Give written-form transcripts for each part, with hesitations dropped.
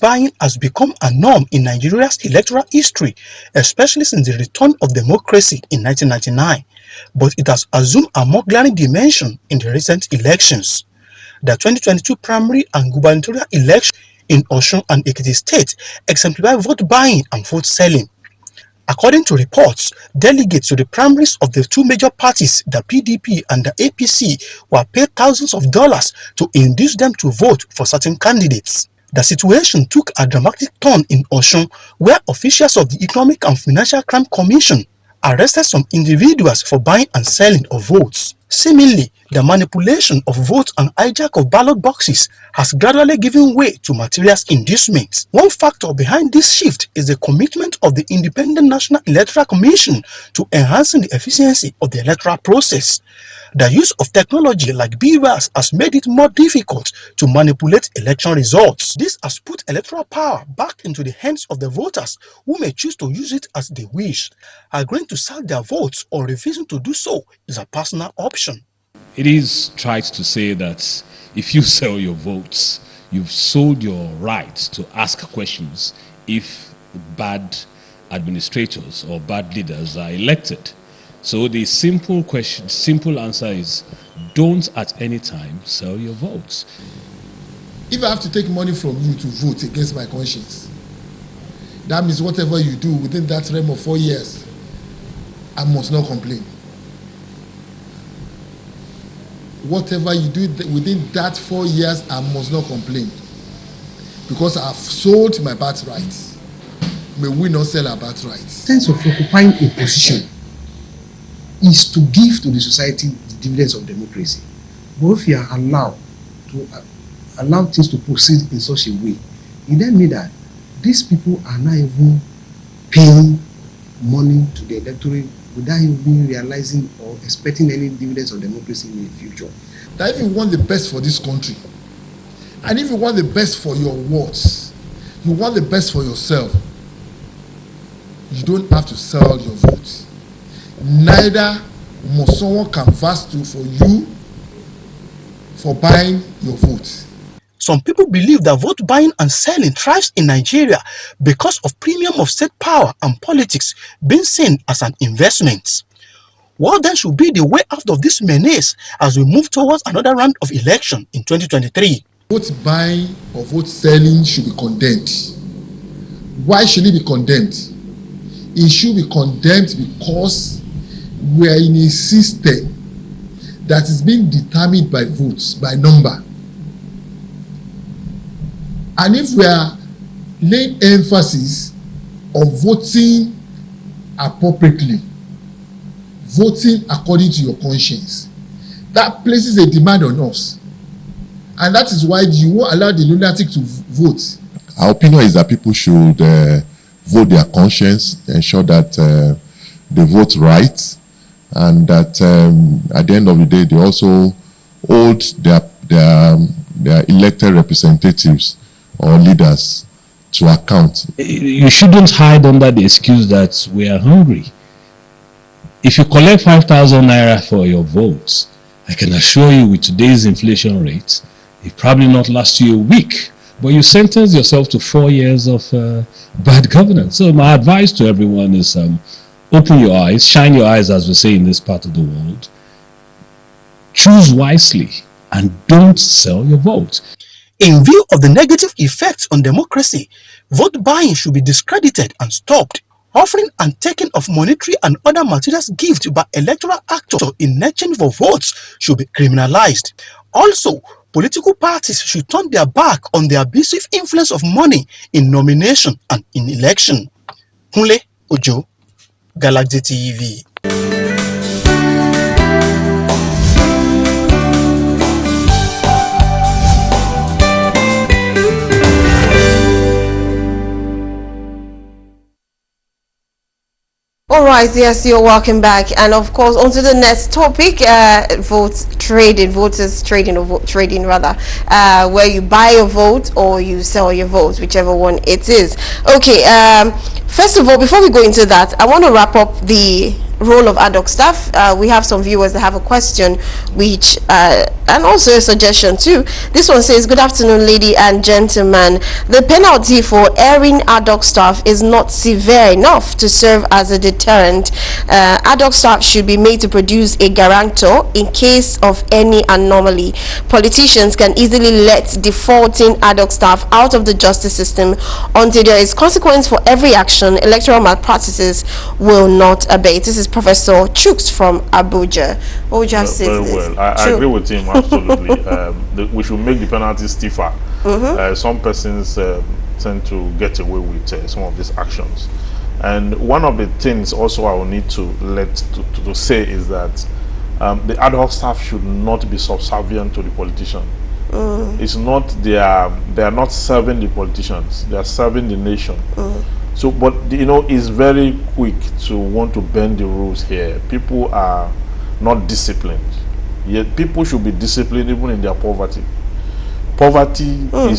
buying has become a norm in Nigeria's electoral history, especially since the return of democracy in 1999, but it has assumed a more glaring dimension in the recent elections. The 2022 primary and gubernatorial election in Osun and Ekiti State exemplify vote buying and vote selling. According to reports, delegates to the primaries of the two major parties, the PDP and the APC, were paid thousands of dollars to induce them to vote for certain candidates. The situation took a dramatic turn in Osun, where officials of the Economic and Financial Crime Commission arrested some individuals for buying and selling of votes. Seemingly, the manipulation of votes and hijack of ballot boxes has gradually given way to material inducements. One factor behind this shift is the commitment of the Independent National Electoral Commission to enhancing the efficiency of the electoral process. The use of technology like BVAS has made it more difficult to manipulate election results. This has put electoral power back into the hands of the voters, who may choose to use it as they wish. Agreeing to sell their votes or refusing to do so is a personal option. It is trite to say that if you sell your votes, you've sold your right to ask questions if bad administrators or bad leaders are elected. So the simple answer is, don't at any time sell your votes. If I have to take money from you to vote against my conscience, that means whatever you do within that realm of 4 years, I must not complain. Whatever you do within that 4 years, I must not complain, because I've sold my birthright. May we not sell our birthright. Sense of occupying a position is to give to the society the dividends of democracy. But if you are allowed to allow things to proceed in such a way, it then means that these people are not even paying money to the electorate without even realizing or expecting any dividends of democracy in the future. That if you want the best for this country, and if you want the best for your wards, you want the best for yourself, you don't have to sell your vote. Neither must someone canvass for you for buying your vote. Some people believe that vote buying and selling thrives in Nigeria because of premium of state power and politics being seen as an investment. What then should be the way out of this menace as we move towards another round of election in 2023? Vote buying or vote selling should be condemned. Why should it be condemned? It should be condemned because we are in a system that is being determined by votes, by number. And if we are laying emphasis on voting appropriately, voting according to your conscience, that places a demand on us. And that is why you won't allow the lunatic to vote. Our opinion is that people should vote their conscience, ensure that they vote right, and that at the end of the day, they also hold their elected representatives or leaders to account. You shouldn't hide under the excuse that we are hungry. If you collect 5,000 naira for your votes, I can assure you with today's inflation rate, it probably not last you a week, but you sentence yourself to 4 years of bad governance. So my advice to everyone is open your eyes, shine your eyes, as we say in this part of the world. Choose wisely and don't sell your vote. In view of the negative effects on democracy, vote buying should be discredited and stopped. Offering and taking of monetary and other materials gifts by electoral actors in exchange for votes should be criminalized. Also, political parties should turn their back on the abusive influence of money in nomination and in election. Kunle Ojo, Galaxy TV. Alright, yes, you're welcome back, and of course on to the next topic, voters trading, or vote trading rather, where you buy a vote or you sell your vote, whichever one it is. Okay, first of all, before we go into that, I want to wrap up the role of ad hoc staff. We have some viewers that have a question, which and also a suggestion too. This one says, good afternoon, lady and gentlemen. The penalty for airing ad hoc staff is not severe enough to serve as a deterrent. Ad hoc staff should be made to produce a guarantor in case of any anomaly. Politicians can easily let defaulting ad hoc staff out of the justice system until there is consequence for every action. Electoral malpractices will not abate. This is Professor Chooks from Abuja. What would you have to say to this? Very well. I agree with him absolutely. We should make the penalty stiffer. Some persons tend to get away with some of these actions. And one of the things also I will need to say is that the ad hoc staff should not be subservient to the politician. It's not they are not serving the politicians, they are serving the nation. So, but you know, it's very quick to want to bend the rules here. People are not disciplined. Yet people should be disciplined even in their poverty. Poverty can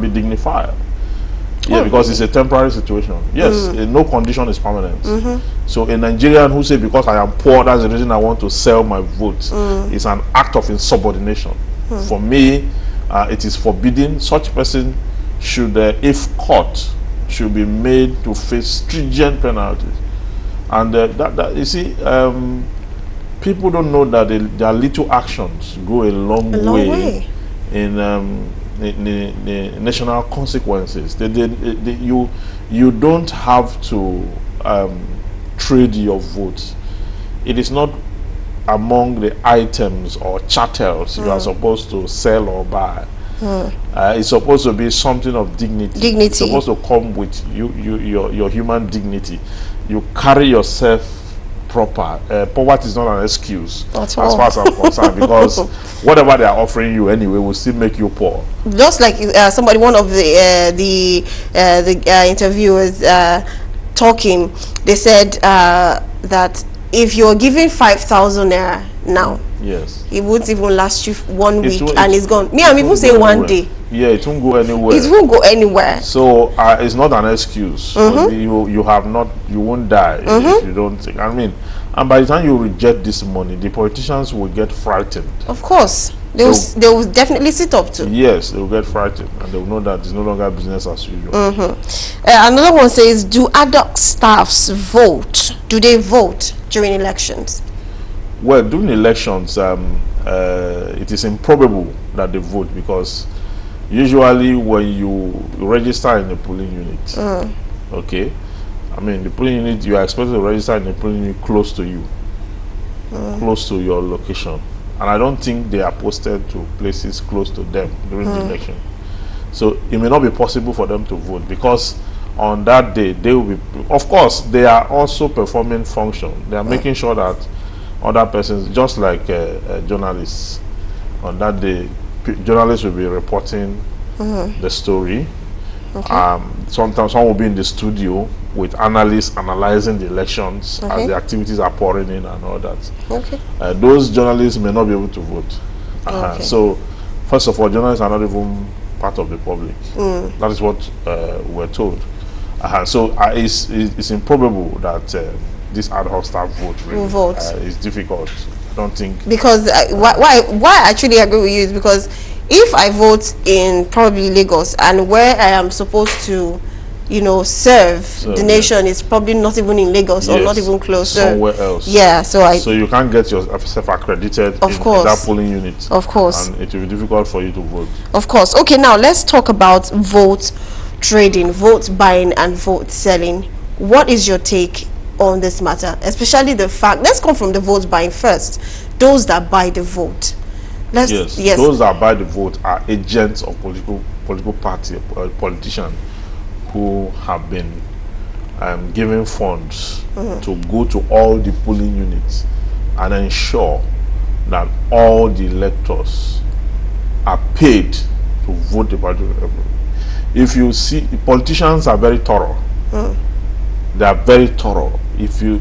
be dignified. Yeah, because it's a temporary situation. Yes, no condition is permanent. So a Nigerian who say, because I am poor, that's the reason I want to sell my vote, is an act of insubordination. For me, it is forbidden. Such person should, if caught, should be made to face stringent penalties. And that you see, people don't know that their little actions go a long way in the national consequences. You don't have to trade your vote. It is not among the items or chattels you are supposed to sell or buy. It's supposed to be something of dignity. It's supposed to come with your human dignity. You carry yourself proper. Poverty is not an excuse as far as I'm concerned, because whatever they are offering you anyway will still make you poor. Just like one of the interviewers talking, they said that if you're giving 5,000 naira now, yes, it won't even last you 1 week and it's gone. Me, I'm even saying 1 day. Yeah, it won't go anywhere. It won't go anywhere. So it's not an excuse. You won't die if you don't think. I mean, and by the time you reject this money, the politicians will get frightened. Of course, they will definitely sit up to. Yes, they will get frightened, and they will know that it's no longer business as usual. Another one says, do ad hoc staffs vote? Do they vote during elections? Well, during elections, it is improbable that they vote, because usually when you register in a polling unit, okay, I mean, the polling unit, you are expected to register in a polling unit close to you, close to your location. And I don't think they are posted to places close to them during the election. So it may not be possible for them to vote, because on that day, they will be, of course, they are also performing function. They are making sure that other persons, just like journalists, on that day, journalists will be reporting the story. Sometimes some will be in the studio with analysts analyzing the elections as the activities are pouring in and all that. Those journalists may not be able to vote. So, first of all, journalists are not even part of the public. That is what we're told. So it's improbable that this ad hoc staff vote really is difficult. I don't think, because why I actually agree with you is because if I vote in probably Lagos, and where I am supposed to, you know, serve the nation is probably not even in Lagos, or not even close, somewhere else. Yeah, so you can't get yourself accredited in that polling unit. Of course, and it will be difficult for you to vote. Of course. Okay, now let's talk about vote trading, vote buying, and vote selling. What is your take on this matter, especially the fact? Let's come from the vote buying first. Those that buy the vote. Yes, those that buy the vote are agents of political party, politicians who have been given funds to go to all the polling units and ensure that all the electors are paid to vote the party. If you see, politicians are very thorough. They are very thorough. If you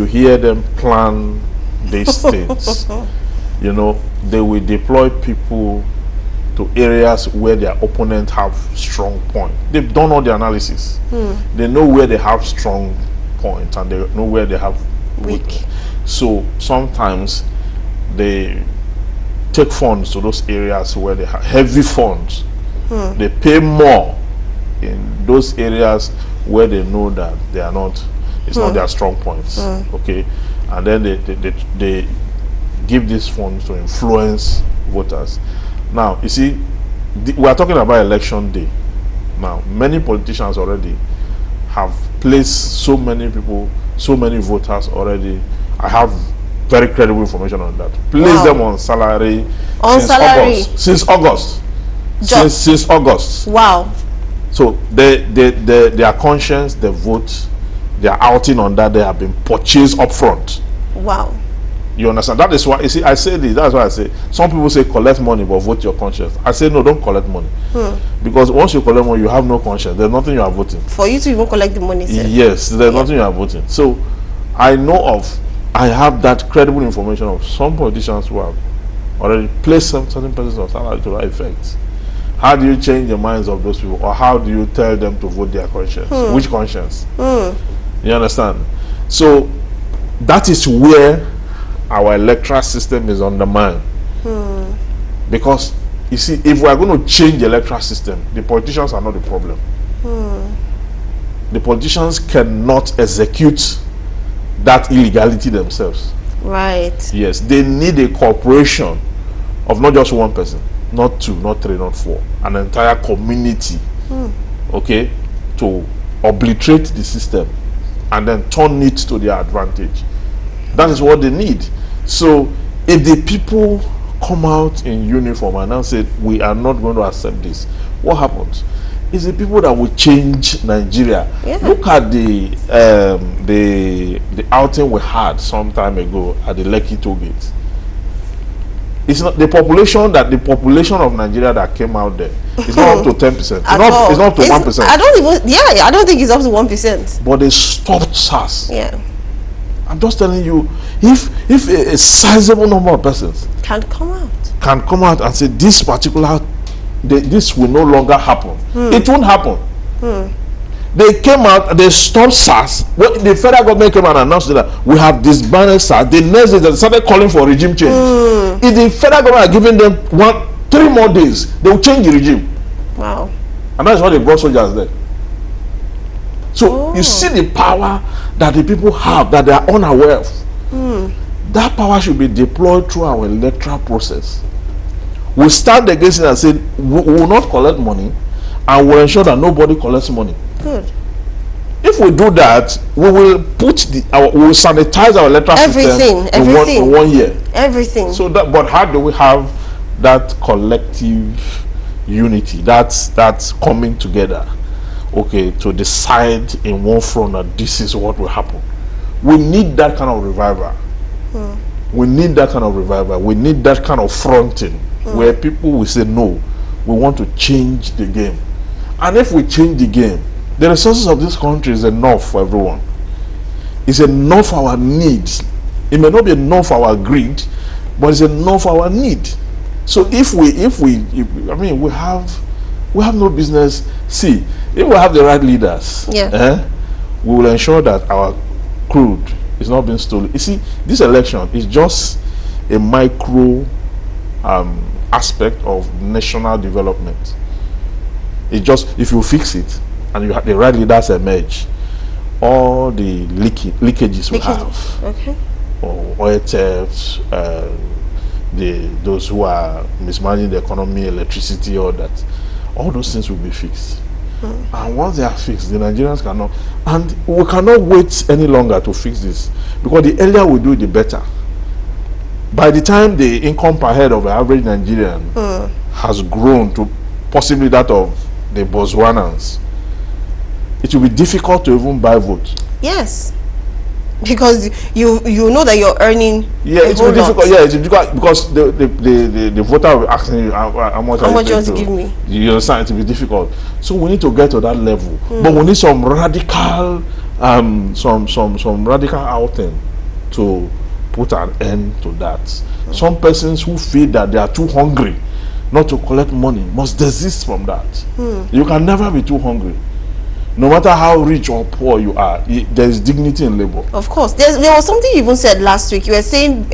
hear them plan these things, you know, they will deploy people to areas where their opponent have strong point. They've done all the analysis. They know where they have strong points and they know where they have weak. So sometimes they take funds to those areas where they have heavy funds. They pay more in those areas where they know that they are not, it's not their strong points. Okay, and then they give these funds to influence voters. Now you see, we are talking about election day. Now many politicians already have placed so many people, so many voters already. I have very credible information on that. Place them on salary since August. Since August. Wow. So their conscience, their vote, their outing on that, they have been purchased upfront. Wow. You understand? That is why, you see, I say this, that's why I say, some people say collect money but vote your conscience. I say no, don't collect money. Because once you collect money, you have no conscience. There's nothing you are voting. For you to even collect the money, sir. Yes, there's nothing you are voting. So I have that credible information of some politicians who have already placed some certain persons on salary to that effect. How do you change the minds of those people, or how do you tell them to vote their conscience? Which conscience? You understand? So that is where our electoral system is undermined. Because you see, if we are going to change the electoral system, the politicians are not the problem. The politicians cannot execute that illegality themselves. Right. Yes, they need a cooperation of not just one person, not two, not three, not four, an entire community, okay, to obliterate the system and then turn it to their advantage. That is what they need. So if the people come out in uniform and now say we are not going to accept this, what happens? It's the people that will change Nigeria. Look at the outing we had some time ago at the Lekki toll gate. It's not the population of Nigeria that came out there. It's not up to 10%. It's not up to 1%. I don't think it's up to 1%. But they stopped SARS. Yeah. I'm just telling you, if a sizable number of persons can come out and say this particular, this will no longer happen, it won't happen. They came out, they stopped SARS. When the federal government came out and announced that we have disbanded SARS, the next day they started calling for regime change. If the federal government are giving them 3 more days, they will change the regime. Wow. And that's why they brought soldiers there. So you see the power that the people have that they are unaware of. That power should be deployed through our electoral process. We stand against it and say we will not collect money, and we'll ensure that nobody collects money. Good. If we do that, we will we will sanitize our electoral system in 1 year. Everything. So that, but how do we have that collective unity? That's coming together, okay, to decide in one front that this is what will happen. We need that kind of revival. We need that kind of revival. We need that kind of fronting where people will say no, we want to change the game. And if we change the game, the resources of this country is enough for everyone. It's enough for our needs. It may not be enough for our greed, but it's enough for our need. So if we have no business. See, if we have the right leaders, we will ensure that our crude is not being stolen. You see, this election is just a micro aspect of national development. It's just, if you fix it and you have the right leaders emerge, all the leakages we have, or oil thefts, those who are mismanaging the economy, electricity, all those things will be fixed. And once they are fixed, the Nigerians cannot, and we cannot wait any longer to fix this, because the earlier we do it, the better. By the time the income per head of the average Nigerian has grown to possibly that of the Botswanans, it will be difficult to even buy votes. Yes. Because you know that you're earning. Yeah, it will be difficult. Yeah, it's difficult because the voter will ask you how much you want to give me. You understand? It will be difficult. So we need to get to that level. But we need some radical some radical outing to put an end to that. Some persons who feel that they are too hungry not to collect money must desist from that. You can never be too hungry. No matter how rich or poor you are, there is dignity in labor. Of course. There was something you even said last week. You were saying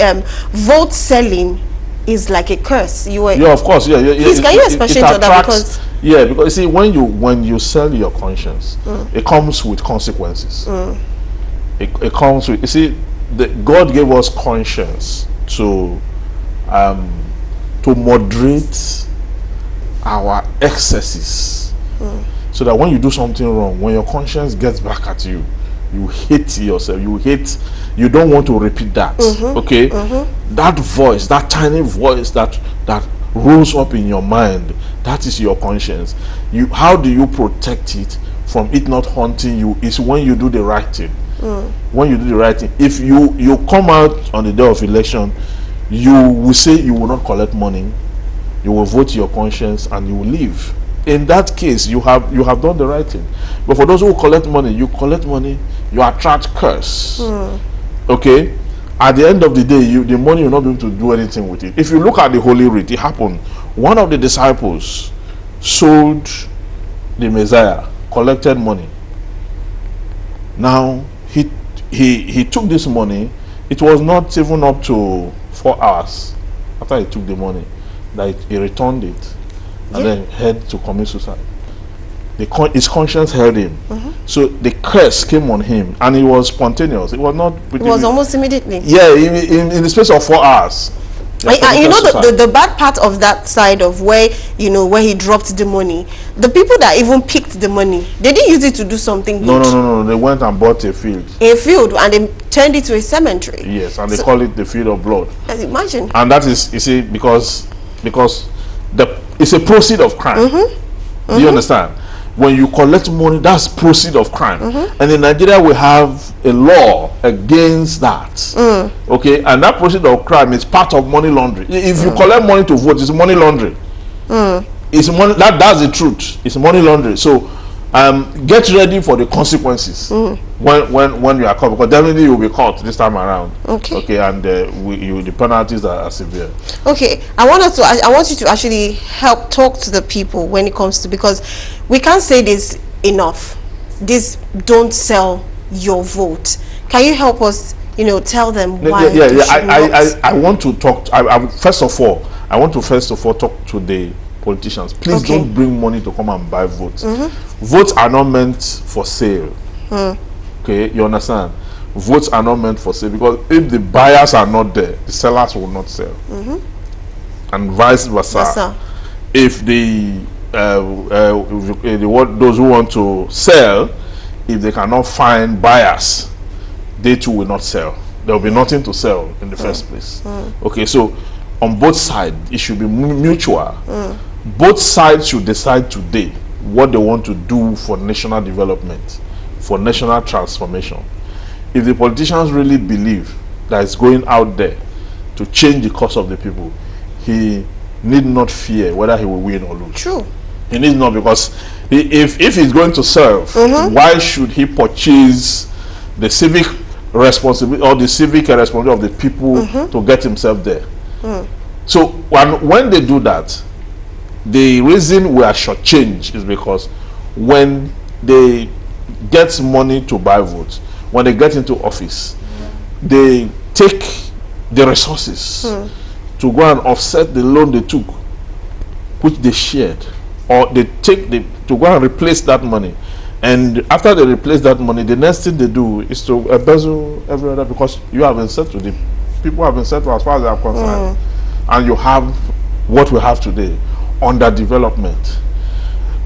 vote selling is like a curse. Yeah, of course. Yeah. Please, can you explain to that? Because because you see, when you sell your conscience, it comes with consequences. It comes with, you see, God gave us conscience to moderate our excesses, so that when you do something wrong, when your conscience gets back at you, you hate yourself. You don't want to repeat that. Okay, that voice, that tiny voice that rolls up in your mind, that is your conscience. How do you protect it from it not haunting you? Is when you do the right thing. When you do the right thing, if you come out on the day of election, you will say you will not collect money, you will vote your conscience, and you will leave. In that case, you have done the right thing. But for those who collect money, you attract curse. Okay, at the end of the day, the money will not be able to do anything with it. If you look at the Holy Writ, it happened. One of the disciples sold the Messiah, collected money. Now he took this money. It was not even up to 4 hours after he took the money that he returned it, and then had to commit suicide. His conscience held him. So the curse came on him, and it was spontaneous. It was not. It was almost immediately. Yeah, in the space of 4 hours. You know, the bad part of that side of where he dropped the money, the people that even picked the money, they didn't use it to do something good. No. They went and bought a field, and they turned it to a cemetery. Yes, and they call it the field of blood. Imagine. And that is, you see, because it's a proceed of crime. Do you understand? When you collect money, that's proceed of crime. And in Nigeria, we have a law against that. Okay, and that proceed of crime is part of money laundering. If you collect money to vote, it's money laundering. It's money. That's the truth. It's money laundering. So, get ready for the consequences when you are caught, because definitely you will be caught this time around. Okay, and the penalties are severe. Okay, I want you to actually help talk to the people when it comes to, because we can't say this enough. This, don't sell your vote. Can you help us? Tell them why. I want to talk. First of all, I want to talk to the politicians. Please don't bring money to come and buy votes. Votes are not meant for sale. Okay, you understand? Votes are not meant for sale, because if the buyers are not there, the sellers will not sell, and vice versa. If those who want to sell, if they cannot find buyers, they too will not sell. There will be nothing to sell in the first place. Okay, so on both sides, it should be mutual. Both sides should decide today what they want to do for national development, for national transformation. If the politicians really believe that it's going out there to change the course of the people, he need not fear whether he will win or lose. True. He needs not, because if he's going to serve, why should he purchase the civic responsibility or the civic responsibility of the people to get himself there? So when they do that, the reason we are shortchanged is because when they get money to buy votes, when they get into office, they take the resources to go and offset the loan they took, which they shared, or they take to go and replace that money. And after they replace that money, the next thing they do is to embezzle every other, because you have been settled, the people have been settled as far as they are concerned, and you have what we have today: underdevelopment,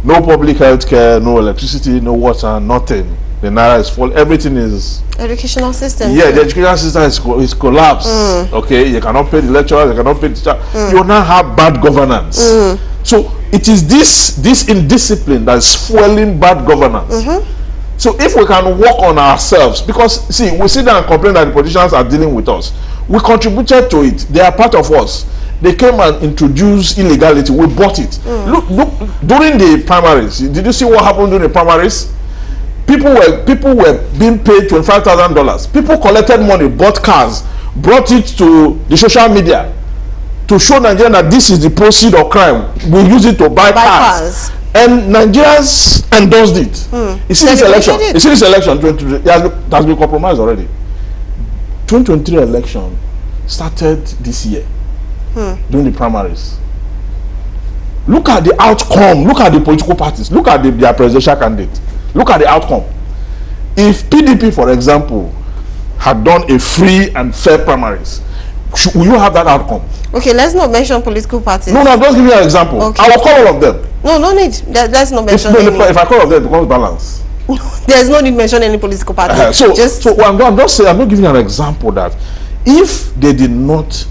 no public health care, no electricity, no water, nothing. The naira is full. Everything is educational system. Yeah, the educational system is collapsed. Okay, you cannot pay the lecturers, you cannot pay the teacher. You now have bad governance. So it is this indiscipline that is fueling bad governance. So if we can work on ourselves, because see, we sit down and complain that the politicians are dealing with us. We contributed to it. They are part of us. They came and introduced illegality. We bought it. Look, during the primaries, did you see what happened during the primaries? People were being paid $25,000. People collected money, bought cars, brought it to the social media. to show Nigerians that this is the proceed of crime. We use it to buy cars. And Nigerians endorsed it. You see this election? You see this election? 2023, it has been compromised already. 2023 election started this year during the primaries. Look at the outcome. Look at the political parties. Look at their presidential candidate. Look at the outcome. If PDP, for example, had done a free and fair primaries, will you have that outcome? Okay, let's not mention political parties. No, I'm just giving you an example. Okay. I will call all of them. No need. Let's not mention any. If I call all of them, it becomes balance. There's no need to mention any political party. I'm just saying, I'm not giving an example that if they did not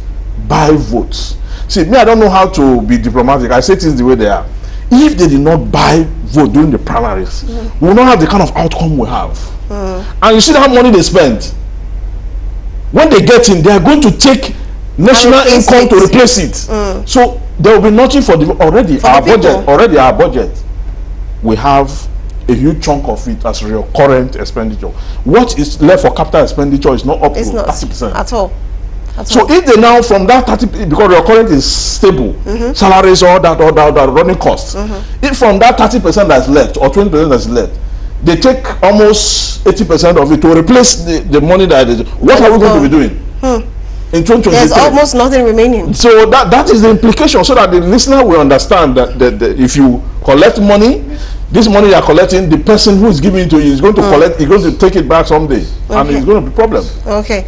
buy votes, see, me, I don't know how to be diplomatic. I say things the way they are. If they did not buy vote during the primaries, we will not have the kind of outcome we have. And you see how money they spend. When they get in, they are going to take national income to replace it. So there will be nothing for the our budget. We have a huge chunk of it as recurrent expenditure. What is left for capital expenditure is not up to 30% at all. So if they now from that 30%, because your current is stable, salaries, all that running costs. If from that 30% that's left or 20% that's left, they take almost 80% of it to replace the money that is. What are we going to be doing in 2023? There's almost nothing remaining. So that is the implication, so that the listener will understand that if you collect money, this money you are collecting, the person who is giving it to you is going to collect. He's going to take it back someday, and it's going to be a problem. Okay.